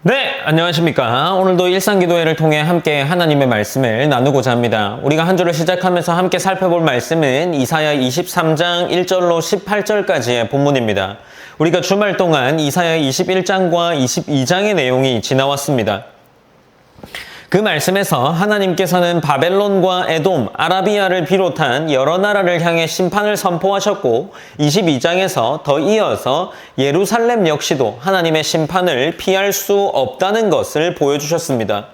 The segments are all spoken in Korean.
네, 안녕하십니까. 오늘도 일상기도회를 통해 함께 하나님의 말씀을 나누고자 합니다. 우리가 한 주를 시작하면서 함께 살펴볼 말씀은 이사야 23장 1절로 18절까지의 본문입니다. 우리가 주말 동안 이사야 21장과 22장의 내용이 지나왔습니다. 그 말씀에서 하나님께서는 바벨론과 에돔, 아라비아를 비롯한 여러 나라를 향해 심판을 선포하셨고 22장에서 더 이어서 예루살렘 역시도 하나님의 심판을 피할 수 없다는 것을 보여주셨습니다.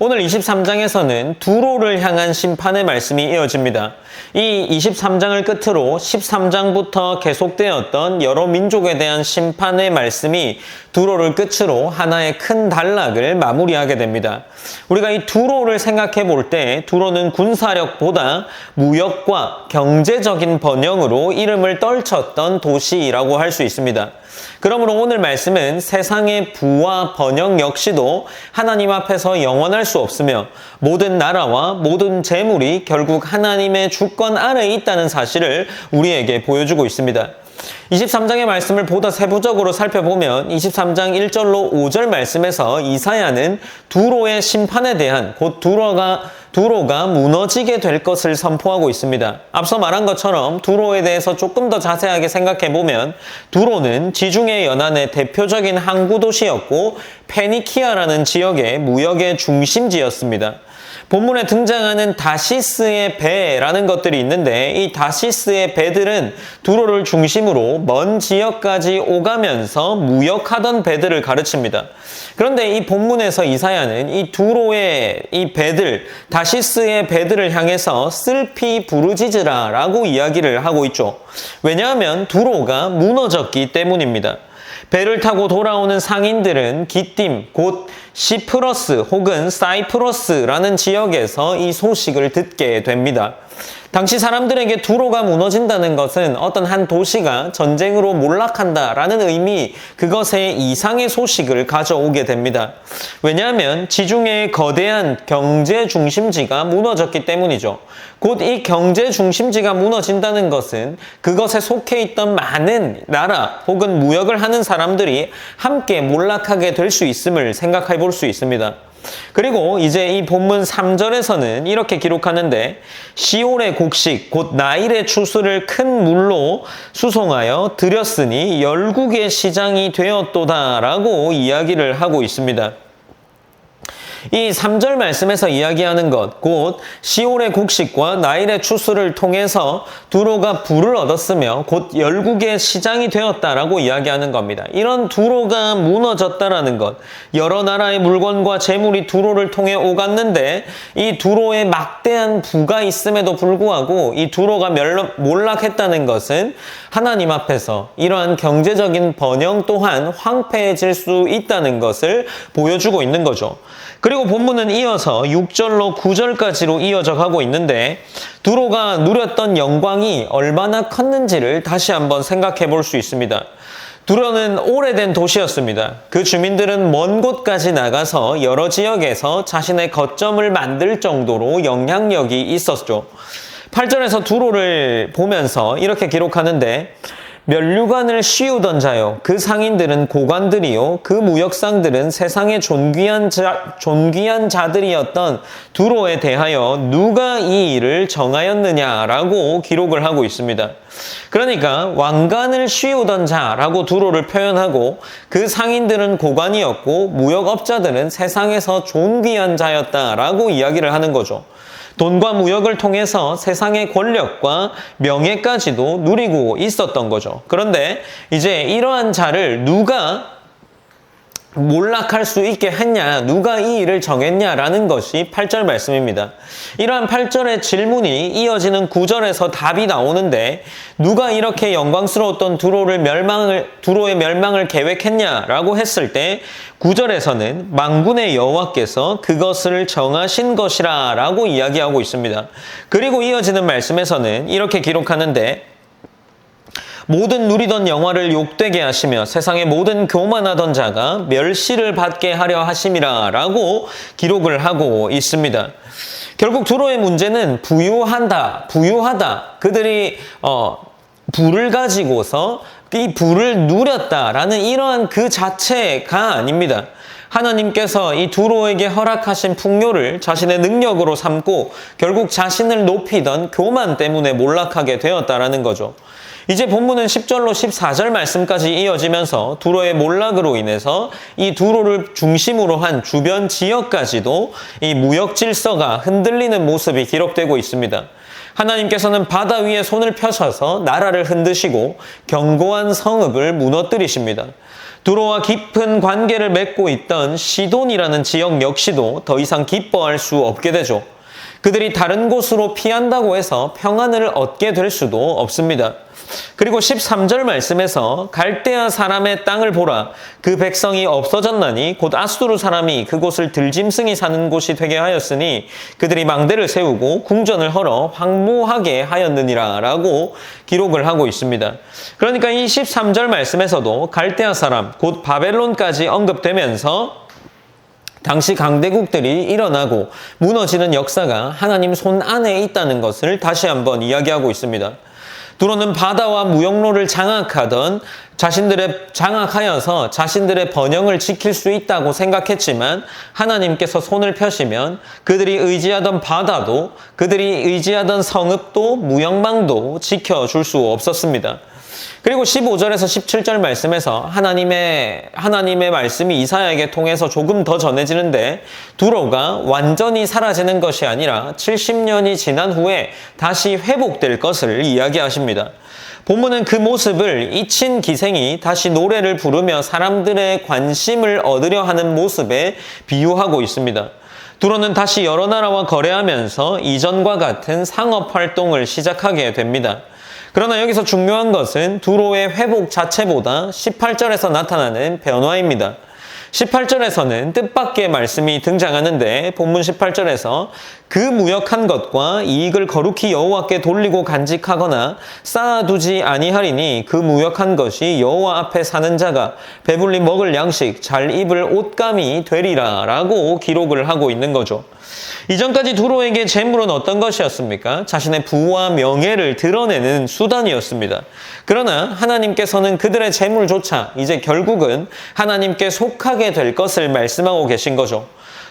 오늘 23장에서는 두로를 향한 심판의 말씀이 이어집니다. 이 23장을 끝으로 13장부터 계속되었던 여러 민족에 대한 심판의 말씀이 두로를 끝으로 하나의 큰 단락을 마무리하게 됩니다. 우리가 이 두로를 생각해 볼 때 두로는 군사력보다 무역과 경제적인 번영으로 이름을 떨쳤던 도시라고 할 수 있습니다. 그러므로 오늘 말씀은 세상의 부와 번영 역시도 하나님 앞에서 영원할 수 없으며 모든 나라와 모든 재물이 결국 하나님의 주권 아래에 있다는 사실을 우리에게 보여주고 있습니다. 23장의 말씀을 보다 세부적으로 살펴보면 23장 1절로 5절 말씀에서 이사야는 두로의 심판에 대한 곧 두로가 무너지게 될 것을 선포하고 있습니다. 앞서 말한 것처럼 두로에 대해서 조금 더 자세하게 생각해보면 두로는 지중해 연안의 대표적인 항구 도시였고 페니키아라는 지역의 무역의 중심지였습니다. 본문에 등장하는 다시스의 배라는 것들이 있는데 이 다시스의 배들은 두로를 중심으로 먼 지역까지 오가면서 무역하던 배들을 가르칩니다. 그런데 이 본문에서 이사야는 이 두로의 이 배들, 다시스의 배들을 향해서 슬피 부르짖으라라고 이야기를 하고 있죠. 왜냐하면 두로가 무너졌기 때문입니다. 배를 타고 돌아오는 상인들은 기띔, 곧 시프러스 혹은 사이프러스라는 지역에서 이 소식을 듣게 됩니다. 당시 사람들에게 두로가 무너진다는 것은 어떤 한 도시가 전쟁으로 몰락한다라는 의미, 그것의 이상의 소식을 가져오게 됩니다. 왜냐하면 지중해의 거대한 경제 중심지가 무너졌기 때문이죠. 곧 이 경제 중심지가 무너진다는 것은 그것에 속해 있던 많은 나라 혹은 무역을 하는 사람들이 함께 몰락하게 될 수 있음을 생각해 볼 수 있습니다. 그리고 이제 이 본문 3절에서는 이렇게 기록하는데 시올의 곡식 곧 나일의 추수를 큰 물로 수송하여 들였으니 열국의 시장이 되었도다 라고 이야기를 하고 있습니다. 이 3절 말씀에서 이야기하는 것, 곧 시올의 곡식과 나일의 추수를 통해서 두로가 부를 얻었으며 곧 열국의 시장이 되었다라고 이야기하는 겁니다. 이런 두로가 무너졌다라는 것, 여러 나라의 물건과 재물이 두로를 통해 오갔는데 이 두로에 막대한 부가 있음에도 불구하고 이 두로가 몰락했다는 것은 하나님 앞에서 이러한 경제적인 번영 또한 황폐해질 수 있다는 것을 보여주고 있는 거죠. 그리고 본문은 이어서 6절로 9절까지로 이어져 가고 있는데 두로가 누렸던 영광이 얼마나 컸는지를 다시 한번 생각해 볼 수 있습니다. 두로는 오래된 도시였습니다. 그 주민들은 먼 곳까지 나가서 여러 지역에서 자신의 거점을 만들 정도로 영향력이 있었죠. 8절에서 두로를 보면서 이렇게 기록하는데 면류관을 씌우던 자요 그 상인들은 고관들이요 그 무역상들은 세상의 존귀한 자들이었던 두로에 대하여 누가 이 일을 정하였느냐라고 기록을 하고 있습니다. 그러니까 왕관을 씌우던 자라고 두로를 표현하고 그 상인들은 고관이었고 무역업자들은 세상에서 존귀한 자였다라고 이야기를 하는 거죠. 돈과 무역을 통해서 세상의 권력과 명예까지도 누리고 있었던 거죠. 그런데 이제 이러한 자를 누가 몰락할 수 있게 했냐, 누가 이 일을 정했냐라는 것이 8절 말씀입니다. 이러한 8절의 질문이 이어지는 9절에서 답이 나오는데 누가 이렇게 영광스러웠던 두로의 멸망을 계획했냐라고 했을 때 9절에서는 만군의 여호와께서 그것을 정하신 것이라 라고 이야기하고 있습니다. 그리고 이어지는 말씀에서는 이렇게 기록하는데 모든 누리던 영화를 욕되게 하시며 세상의 모든 교만하던 자가 멸시를 받게 하려 하심이라 라고 기록을 하고 있습니다. 결국 두로의 문제는 부유하다. 그들이 부를 가지고서 이 부를 누렸다라는 이러한 그 자체가 아닙니다. 하나님께서 이 두로에게 허락하신 풍요를 자신의 능력으로 삼고 결국 자신을 높이던 교만 때문에 몰락하게 되었다라는 거죠. 이제 본문은 10절로 14절 말씀까지 이어지면서 두로의 몰락으로 인해서 이 두로를 중심으로 한 주변 지역까지도 이 무역 질서가 흔들리는 모습이 기록되고 있습니다. 하나님께서는 바다 위에 손을 펴셔서 나라를 흔드시고 견고한 성읍을 무너뜨리십니다. 두로와 깊은 관계를 맺고 있던 시돈이라는 지역 역시도 더 이상 기뻐할 수 없게 되죠. 그들이 다른 곳으로 피한다고 해서 평안을 얻게 될 수도 없습니다. 그리고 13절 말씀에서 갈대아 사람의 땅을 보라. 그 백성이 없어졌나니 곧 아수르 사람이 그곳을 들짐승이 사는 곳이 되게 하였으니 그들이 망대를 세우고 궁전을 헐어 황무하게 하였느니라 라고 기록을 하고 있습니다. 그러니까 이 13절 말씀에서도 갈대아 사람 곧 바벨론까지 언급되면서 당시 강대국들이 일어나고 무너지는 역사가 하나님 손 안에 있다는 것을 다시 한번 이야기하고 있습니다. 두로는 바다와 무역로를 장악하여서 자신들의 번영을 지킬 수 있다고 생각했지만 하나님께서 손을 펴시면 그들이 의지하던 바다도 그들이 의지하던 성읍도 무역망도 지켜줄 수 없었습니다. 그리고 15절에서 17절 말씀에서 하나님의 말씀이 이사야에게 통해서 조금 더 전해지는데 두로가 완전히 사라지는 것이 아니라 70년이 지난 후에 다시 회복될 것을 이야기하십니다. 본문은 그 모습을 잊힌 기생이 다시 노래를 부르며 사람들의 관심을 얻으려 하는 모습에 비유하고 있습니다. 두로는 다시 여러 나라와 거래하면서 이전과 같은 상업 활동을 시작하게 됩니다. 그러나 여기서 중요한 것은 두로의 회복 자체보다 18절에서 나타나는 변화입니다. 18절에서는 뜻밖의 말씀이 등장하는데 본문 18절에서 그 무역한 것과 이익을 거룩히 여호와께 돌리고 간직하거나 쌓아두지 아니하리니 그 무역한 것이 여호와 앞에 사는 자가 배불리 먹을 양식 잘 입을 옷감이 되리라 라고 기록을 하고 있는 거죠. 이전까지 두로에게 재물은 어떤 것이었습니까? 자신의 부와 명예를 드러내는 수단이었습니다. 그러나 하나님께서는 그들의 재물조차 이제 결국은 하나님께 속하게 될 것을 말씀하고 계신 거죠.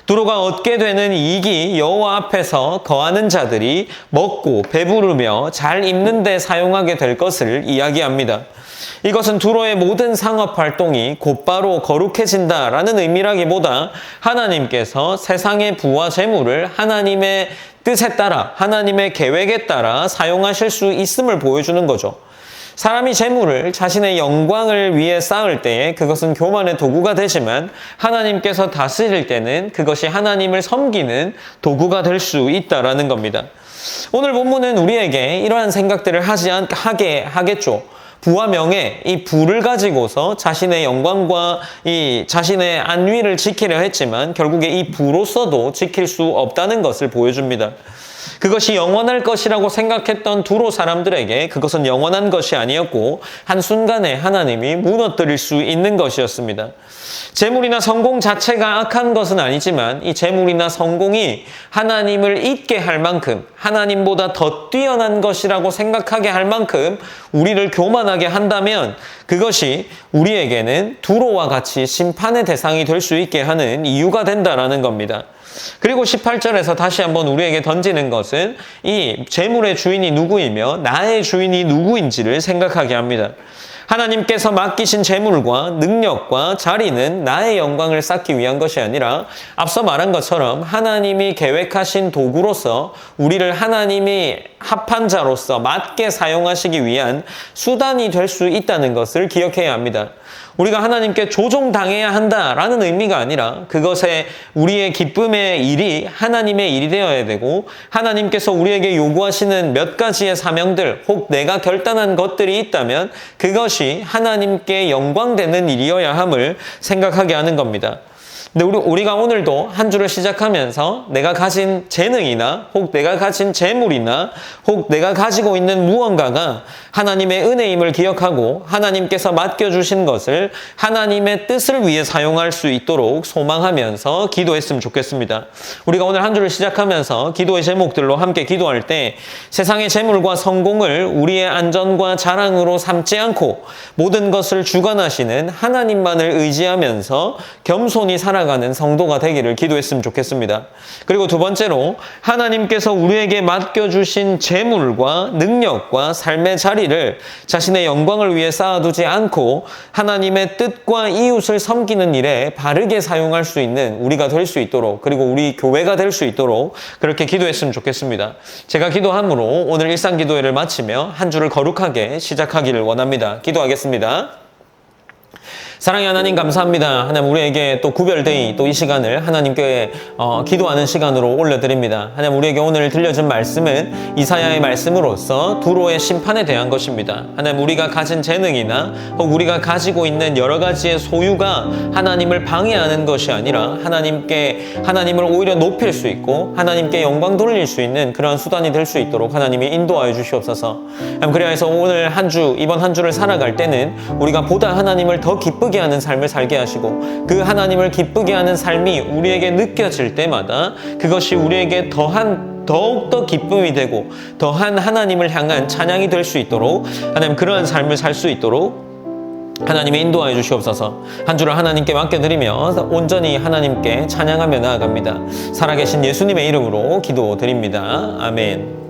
두로가 얻게 되는 이익이 여호와 앞에서 거하는 자들이 먹고 배부르며 잘 입는 데 사용하게 될 것을 이야기합니다. 이것은 두로의 모든 상업 활동이 곧바로 거룩해진다라는 의미라기보다 하나님께서 세상의 부와 재물을 하나님의 뜻에 따라 하나님의 계획에 따라 사용하실 수 있음을 보여주는 거죠. 사람이 재물을 자신의 영광을 위해 쌓을 때에 그것은 교만의 도구가 되지만 하나님께서 다스릴 때는 그것이 하나님을 섬기는 도구가 될 수 있다라는 겁니다. 오늘 본문은 우리에게 이러한 생각들을 하게 하겠죠. 부와 명예, 이 부를 가지고서 자신의 영광과 이 자신의 안위를 지키려 했지만 결국에 이 부로서도 지킬 수 없다는 것을 보여줍니다. 그것이 영원할 것이라고 생각했던 두로 사람들에게 그것은 영원한 것이 아니었고 한순간에 하나님이 무너뜨릴 수 있는 것이었습니다. 재물이나 성공 자체가 악한 것은 아니지만 이 재물이나 성공이 하나님을 잊게 할 만큼 하나님보다 더 뛰어난 것이라고 생각하게 할 만큼 우리를 교만하게 한다면 그것이 우리에게는 두로와 같이 심판의 대상이 될 수 있게 하는 이유가 된다라는 겁니다. 그리고 18절에서 다시 한번 우리에게 던지는 것은 이 재물의 주인이 누구이며 나의 주인이 누구인지를 생각하게 합니다. 하나님께서 맡기신 재물과 능력과 자리는 나의 영광을 쌓기 위한 것이 아니라 앞서 말한 것처럼 하나님이 계획하신 도구로서 우리를 하나님이 합한 자로서 맞게 사용하시기 위한 수단이 될 수 있다는 것을 기억해야 합니다. 우리가 하나님께 조종당해야 한다라는 의미가 아니라 그것에 우리의 기쁨의 일이 하나님의 일이 되어야 되고 하나님께서 우리에게 요구하시는 몇 가지의 사명들 혹 내가 결단한 것들이 있다면 그것이 하나님께 영광되는 일이어야 함을 생각하게 하는 겁니다. 근데 우리가 오늘도 한 주를 시작하면서 내가 가진 재능이나 혹 내가 가진 재물이나 혹 내가 가지고 있는 무언가가 하나님의 은혜임을 기억하고 하나님께서 맡겨주신 것을 하나님의 뜻을 위해 사용할 수 있도록 소망하면서 기도했으면 좋겠습니다. 우리가 오늘 한 주를 시작하면서 기도의 제목들로 함께 기도할 때 세상의 재물과 성공을 우리의 안전과 자랑으로 삼지 않고 모든 것을 주관하시는 하나님만을 의지하면서 겸손히 살아가는 살아가는 성도가 되기를 기도했으면 좋겠습니다. 그리고 두 번째로 하나님께서 우리에게 맡겨주신 재물과 능력과 삶의 자리를 자신의 영광을 위해 쌓아두지 않고 하나님의 뜻과 이웃을 섬기는 일에 바르게 사용할 수 있는 우리가 될 수 있도록, 그리고 우리 교회가 될 수 있도록 그렇게 기도했으면 좋겠습니다. 제가 기도함으로 오늘 일상기도회를 마치며 한 주를 거룩하게 시작하기를 원합니다. 기도하겠습니다. 사랑의 하나님 감사합니다. 하나님 우리에게 또 구별데이 또 이 시간을 하나님께 기도하는 시간으로 올려드립니다. 하나님 우리에게 오늘 들려준 말씀은 이사야의 말씀으로서 두로의 심판에 대한 것입니다. 하나님 우리가 가진 재능이나 혹 우리가 가지고 있는 여러 가지의 소유가 하나님을 방해하는 것이 아니라 하나님을 오히려 높일 수 있고 하나님께 영광 돌릴 수 있는 그런 수단이 될 수 있도록 하나님이 인도하여 주시옵소서. 그래서 오늘 이번 한 주를 살아갈 때는 우리가 보다 하나님을 더 기쁘게 하는 삶을 살게 하시고 그 하나님을 기쁘게 하는 삶이 우리에게 느껴질 때마다 그것이 우리에게 더욱더 기쁨이 되고 더한 하나님을 향한 찬양이 될 수 있도록 하나님 그러한 삶을 살 수 있도록 하나님이 인도하여 주시옵소서. 한 주를 하나님께 맡겨드리며 온전히 하나님께 찬양하며 나아갑니다. 살아계신 예수님의 이름으로 기도드립니다. 아멘.